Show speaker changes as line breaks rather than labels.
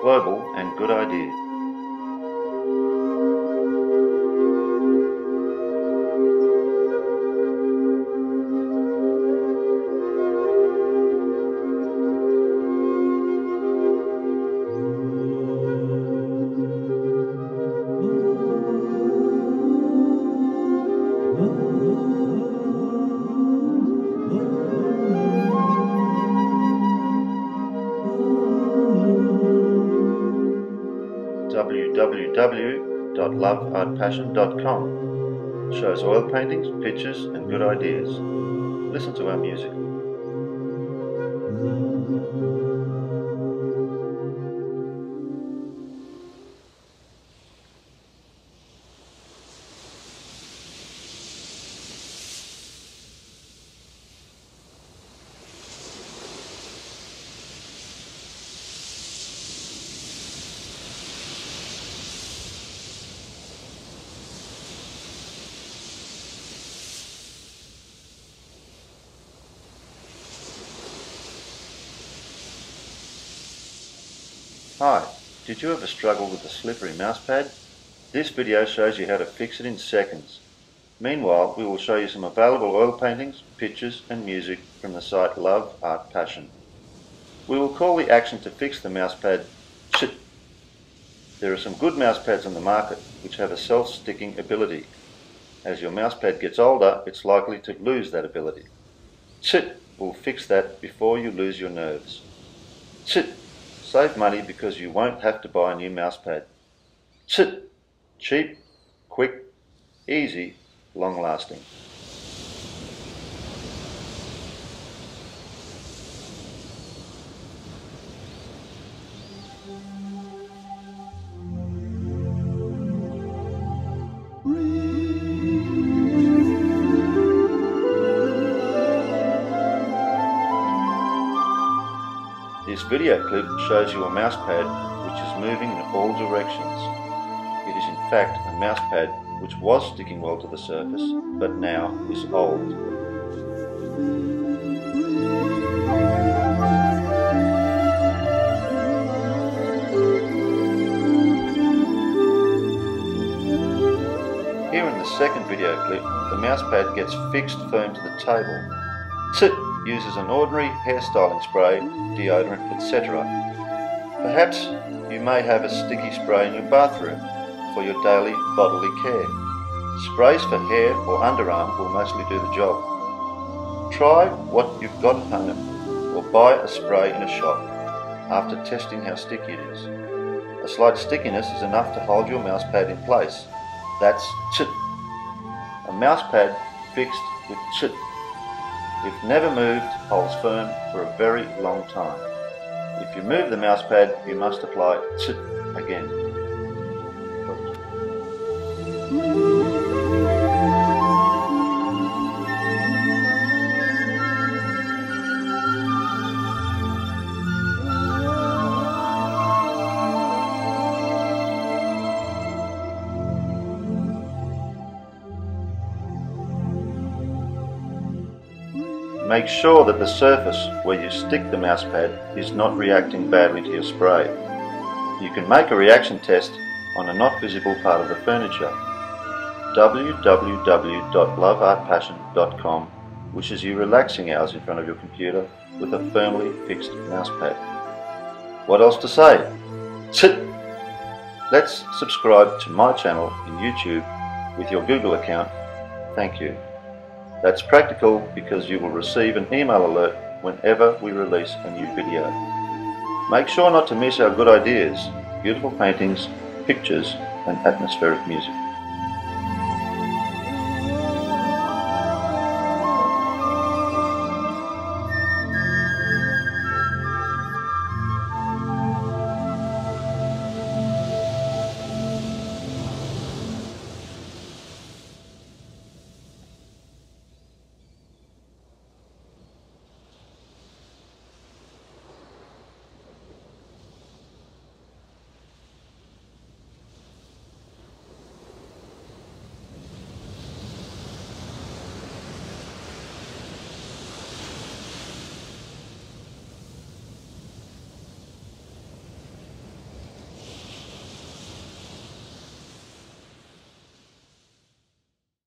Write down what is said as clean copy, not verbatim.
global and good idea. www.loveartpassion.com shows oil paintings, pictures and good ideas. Listen to our music. Hi, did you ever struggle with a slippery mousepad? This video shows you how to fix it in seconds. Meanwhile, we will show you some available oil paintings, pictures and music from the site Love Art Passion. We will call the action to fix the mousepad Tscht. There are some good mousepads on the market which have a self-sticking ability. As your mousepad gets older, it's likely to lose that ability. Tscht will fix that before you lose your nerves. Tscht. Save money because you won't have to buy a new mousepad. Tscht. Cheap, quick, easy, long-lasting. This video clip shows you a mousepad which is moving in all directions. It is in fact a mousepad which was sticking well to the surface, but now is old. Here in the second video clip, the mousepad gets fixed firm to the table. Tscht uses an ordinary hairstyling spray, deodorant, etc. Perhaps you may have a sticky spray in your bathroom for your daily bodily care. Sprays for hair or underarm will mostly do the job. Try what you've got at home or buy a spray in a shop after testing how sticky it is. A slight stickiness is enough to hold your mousepad in place. That's Tscht. A mousepad fixed with Tscht. If never moved, holds firm for a very long time. If you move the mousepad, you must apply Tscht again. Make sure that the surface where you stick the mousepad is not reacting badly to your spray. You can make a reaction test on a not visible part of the furniture. www.loveartpassion.com wishes you relaxing hours in front of your computer with a firmly fixed mousepad. What else to say? Tscht! Let's subscribe to my channel in YouTube with your Google account. Thank you. That's practical because you will receive an email alert whenever we release a new video. Make sure not to miss our good ideas, beautiful paintings, pictures and atmospheric music.